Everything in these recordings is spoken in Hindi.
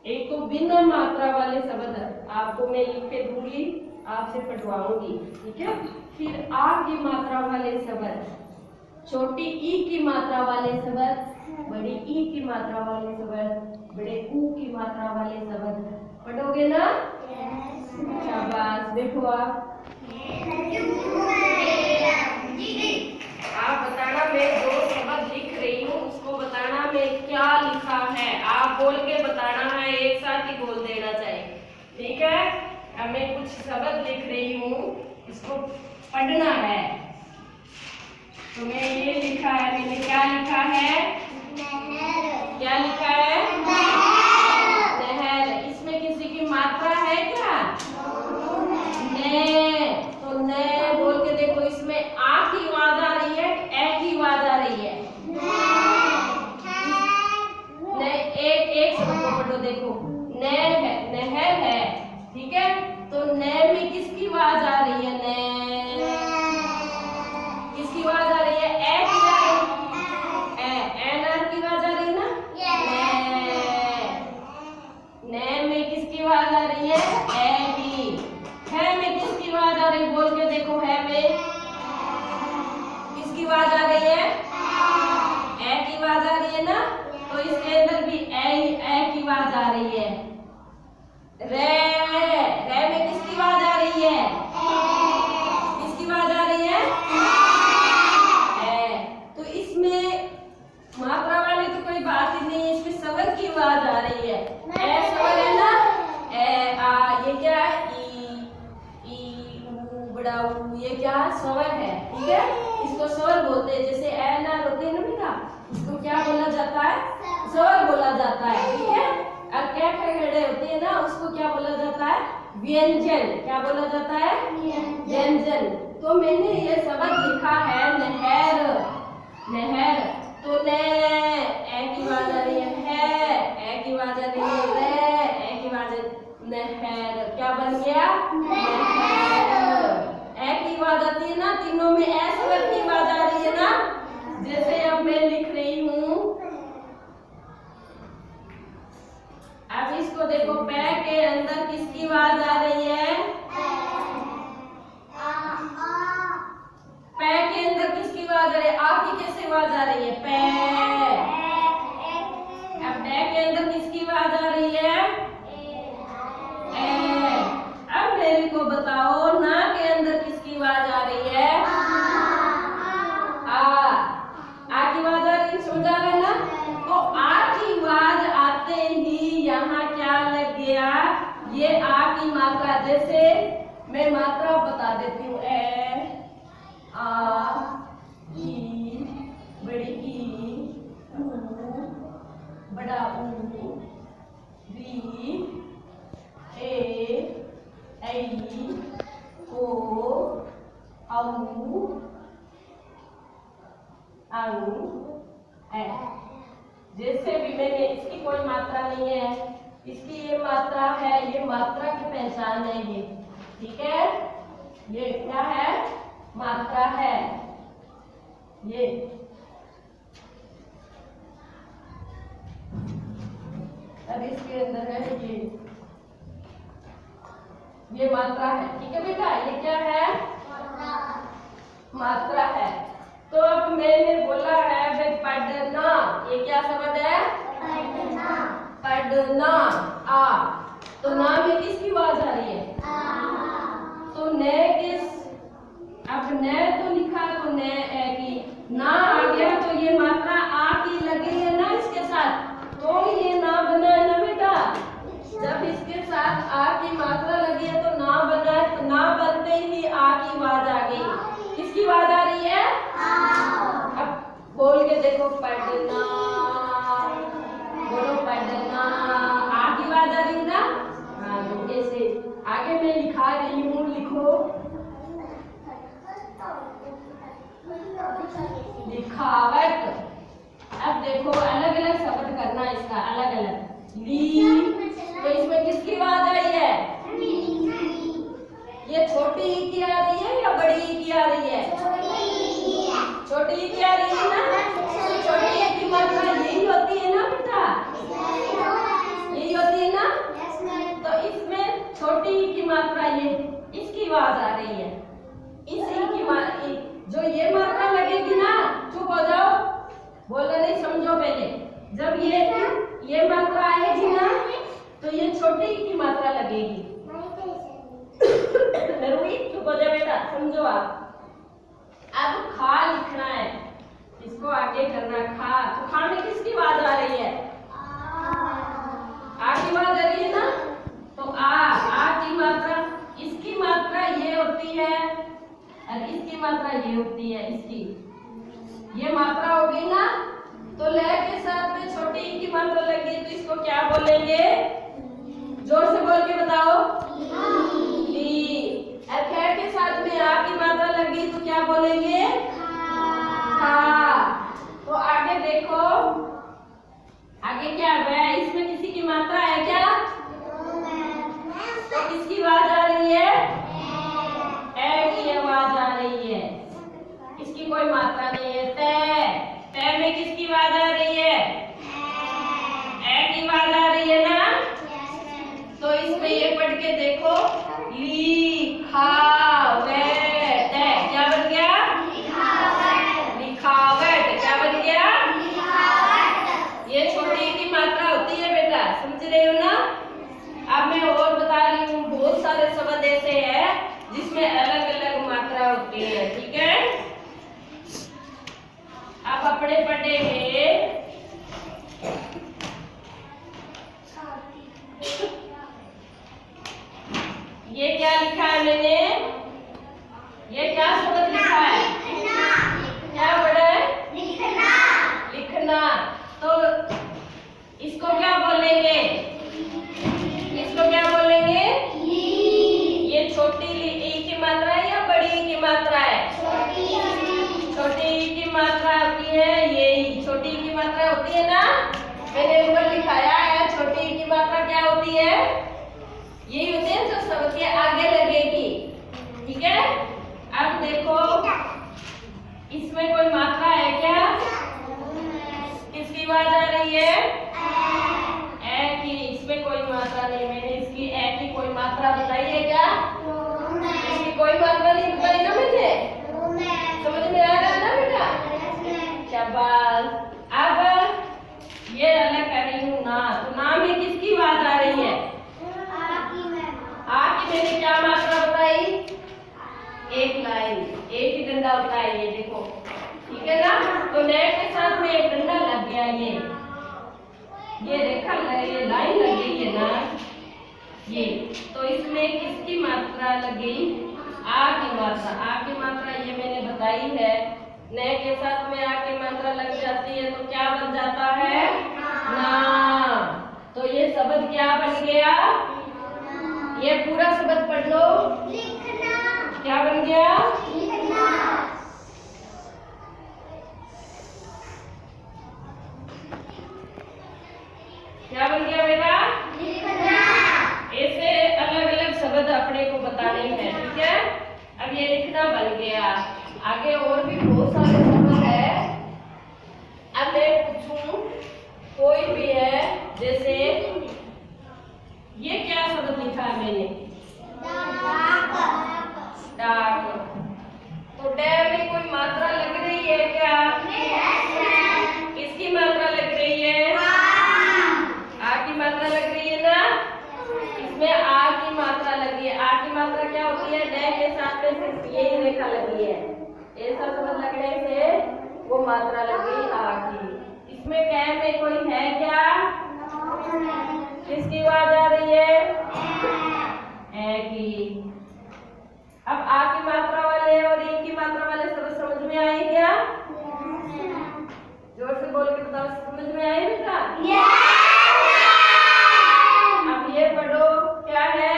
एक तो बिना मात्रा वाले शब्द आपको मैं लिख के दूंगी, आपसे पढ़वाऊंगी, ठीक है। फिर आ की मात्रा वाले शब्द, छोटी ई की मात्रा वाले शब्द, बड़ी ई की मात्रा वाले शब्द, बड़े ऊ की मात्रा वाले शब्द पढ़ोगे ना? शाबाश, बैठो आप बताना, मैं जो शब्द लिख रही हूँ उसको बताना मैं क्या लिखा है, आप बोल के बताना है, एक साथ ही बोल देना चाहिए, ठीक है। अब मैं कुछ शब्द लिख रही हूँ, इसको पढ़ना है। तो मैं ये लिखा है, मैंने क्या लिखा है? क्या लिखा है? नहर। इसमें किसी की मात्रा है क्या? ने। तो ने बोल के देखो, इसमें आ की आवाज आ रही है, ए की आवाज आ रही है? ने। एक शब्द को पढ़ो, देखो ने है, नहर है, ठीक है। तो ने में किसकी आवाज आ रही है? ने किसकी आवाज आ रही है? ए की आ रही है, ए की आवाज आ रही है ना? ने में किसकी आवाज आ रही है? ए की। है में किसकी आवाज आ रही है? बोल के देखो, है में किसकी आवाज आ रही है? ए की आवाज आ रही है ना? तो इसके अंदर भी ए की आवाज आ रही है। रे में किसकी आवाज आ रही है? किसकी आवाज आ रही है? ए। तो इसमें मात्रा वाली तो कोई बात ही नहीं है, इसमें स्वर की आवाज आ रही है। ए स्वर है ना? ए आ, ये क्या है? ई ऊ बड़ा ऊ, ये क्या स्वर है, ठीक है। इसको स्वर बोलते हैं, जैसे ए ना होते हैं ना बेटा, इसको क्या बोला जाता है? स्वर बोला जाता है, ठीक है। और क्या खड़े होते हैं ना, उसको क्या बोला जाता है? व्यंजन। क्या बोला जाता है? व्यंजन। तो मैंने ये शब्द लिखा है नहर। नहर। तो ने ए की आवाज आ रही है, ए की आवाज आ रही है, रे ए की आवाज, नहर। क्या बन गया? नहर। ए की आवाज आती है ना, तीनों में ए स्वर की आवाज आ रही है ना। जैसे अब मैं लिख रही हूँ, अब इसको देखो, पै के अंदर किसकी आवाज आ रही है? पै के अंदर किसकी आवाज आ रही है? आ की कैसे आवाज आ रही है? पै। अब पै के अंदर किसकी आवाज आ रही है? ए। अब मेरे को बताओ, ना के अंदर किसकी आवाज आ रही है? आ की आवाज आ रही है, समझ आ रहा है ना? तो आ की आवाज आते ही यहाँ क्या लग गया? ये आ की मात्रा, जैसे मैं मात्रा बता देती हूँ, ए आ ई, बड़ी ई, ऊ, बड़ा ऊ, री, ए, ऐ, ओ, औ, ए। जैसे भी मैंने, इसकी कोई मात्रा नहीं है, इसकी ये मात्रा है, ये मात्रा की पहचान है ये, ठीक है। ये क्या है? मात्रा है ये। अब इसके अंदर है ये मात्रा है, ठीक है बेटा। ये क्या है? मात्रा है। तो अब मैंने बोला है भाई पढ़ना, ये क्या शब्द है? पढ़ना। पढ़ना। आ। तो ना में किसकी आवाज आ रही है? तो ने किस, अब ने तो लिखा, तो ने ए की, ना आ गया, तो ये मात्रा आ की लगी है ना इसके साथ, तो ये ना बना है ना बेटा। जब इसके साथ आ की मात्रा लगी है तो ना बना है, तो ना बनते ही आ की आवाज आ गई। किसकी आवाज आ रही है? अब बोल के देखो, पढ़ना। बोलो पढ़ना। आ की आवाज आ रही है ना? हाँ, ऐसे आगे मैं लिखा रही हूँ, लिखो। लिखावट। अब देखो, अलग अलग शब्द करना इसका, अलग अलग। ली, तो इसमें किसकी आवाज आई है? ये छोटी ई की आ रही है या बड़ी ई की आ रही है? छोटी ई की आ रही है ना? छोटी ई की मात्रा यही होती है ना बेटा, यही होती है ना। आवाज आ रही है। इसी की जो ये मात्रा लगेगी ना, चुप हो जाओ, बोलना नहीं, समझो पहले। जब ये मात्रा आएगी ना तो ये छोटी की मात्रा लगेगी। नरूई चुप हो जाओ बेटा, समझो आप। अब खा लिखना है, इसको आगे करना। खा, तो खा में किसकी आवाज आ रही है? आ की आवाज आ रही है ना, तो आ की मात्रा, इसकी मात्रा ये होती है और इसकी मात्रा ये होती है। इसकी ये मात्रा हो गई ना, तो ल के साथ में छोटी ई की मात्रा लगी, तो इसको क्या बोलेंगे? जोर से बोल के बताओ। ली। और ख के साथ में आ की मात्रा लगी तो क्या बोलेंगे? खा। तो आगे देखो, आगे क्या है? इसमें किसी की मात्रा है क्या? तो किसकी आवाज आ रही है? ए की आवाज आ रही है। इसकी कोई मात्रा नहीं है। ते में किसकी आवाज आ रही है? ए की आवाज आ रही है ना, तो इसमें ये पढ़ के देखो, ली खा वे ते, क्या बन गया? लिखावट। क्या बन गया? ये छोटी की मात्रा होती है बेटा, समझ रहे हो ना? अब मैं और बता रही हूँ, बहुत सारे शब्द ऐसे हैं जिसमें अलग अलग मात्रा होती है, ठीक है? अब अपने पढ़े हैं ये क्या लिखा है मैंने? ये क्या शब्द लिखा है? क्या पढ़ा है? लिखना। तो इसको क्या बोलेंगे? इसको क्या बोलेंगे? ये छोटी ई की मात्रा है या बड़ी ई की मात्रा है? छोटी ई की मात्रा होती है, ये छोटी ई की मात्रा होती है ना, मैंने ऊपर लिखाया है। छोटी ई की मात्रा क्या होती है? यही होती है जो शब्द के आगे लगेगी, ठीक है? अब देखो, इसमें कोई मात्रा है क्या? किसकी आवाज आ रही है? ए की। इसमें कोई मात्रा नहीं, मैंने इसकी ए की कोई मात्रा बताई है क्या? इसकी कोई मात्रा नहीं बताई ना मैंने, समझ में आ रहा है ना बेटा? शाबाश। अब ये अलग कर रही हूँ ना, तो ना में किसकी आवाज आ रही है? आ की मैंने क्या मात्रा बताई? एक लाइन, एक ही डंडा होता है ये, देखो, ठीक है ना? तो नेट के साथ में एक डंडा लग गया, ये रेखा ये लाइन लग गई है ना, ये। तो इसमें किसकी मात्रा लगी? आ की मात्रा। आ की मात्रा ये मैंने बताई है। न के साथ में आ की मात्रा लग जाती है तो क्या बन जाता है? ना। तो ये शब्द क्या बन गया? ये पूरा शब्द पढ़ लो। क्या बन गया? क्या बन गया बेटा? ऐसे अलग अलग शब्द अपने को बताने हैं, ठीक है? अब ये लिखना बन गया। आगे और भी बहुत सारे शब्द है। अब मैं पूछूं, कोई भी है, जैसे ये क्या शब्द लिखा है मैंने? डाक। तो डे में कोई मात्रा लग रही है क्या? किसकी मात्रा लग रही है? आ की मात्रा लग रही है ना, इसमें आ की मात्रा लगी है। आ की मात्रा क्या होती है? डे के साथ में सिर्फ यही रेखा लगी है, ऐसा शब्द लगने से वो मात्रा लगी आ की। इसमें कै में कोई है क्या? किसकी आवाज आ रही है? ए की। अब आ की मात्रा वाले और ई की मात्रा वाले शब्द समझ में आए क्या? जोर से बोल के बताओ, समझ में आए बेटा? अब ये पढ़ो, क्या है?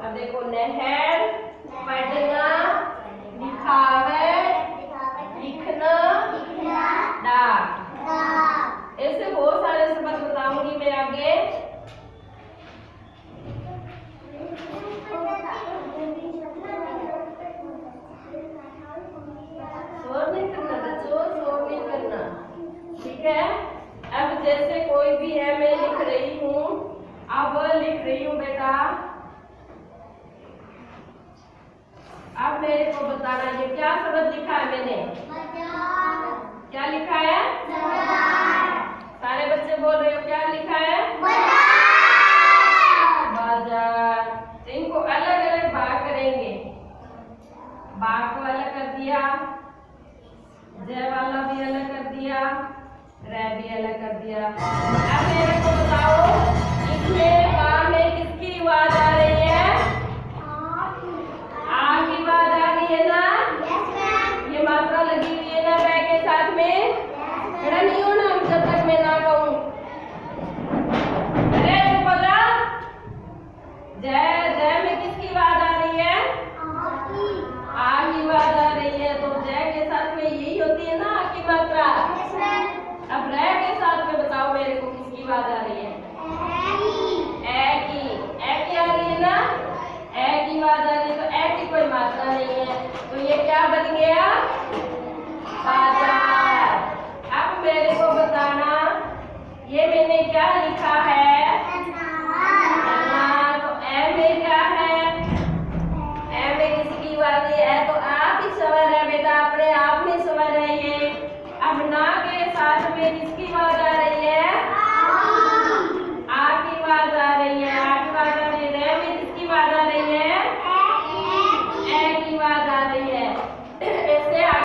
अब देखो, नहर, पढ़ना, लिखावट, लिखना, डाक। ऐसे बहुत सारे शब्द बताऊंगी मैं आगे। लिख रही हूँ बेटा। अब मेरे को बताना ये क्या शब्द लिखा है मैंने? क्या लिखा है? सारे बच्चे बोल रहे हो क्या लिखा है? बाजार। तो इनको अलग अलग भाग करेंगे। बाग को अलग कर दिया, जय वाला भी अलग कर दिया, रै भी अलग कर दिया। अब मेरे को बताओ इसमें बा में किसकी आवाज आ रही है? आ की आवाज आ रही है ना? ये मात्रा लगी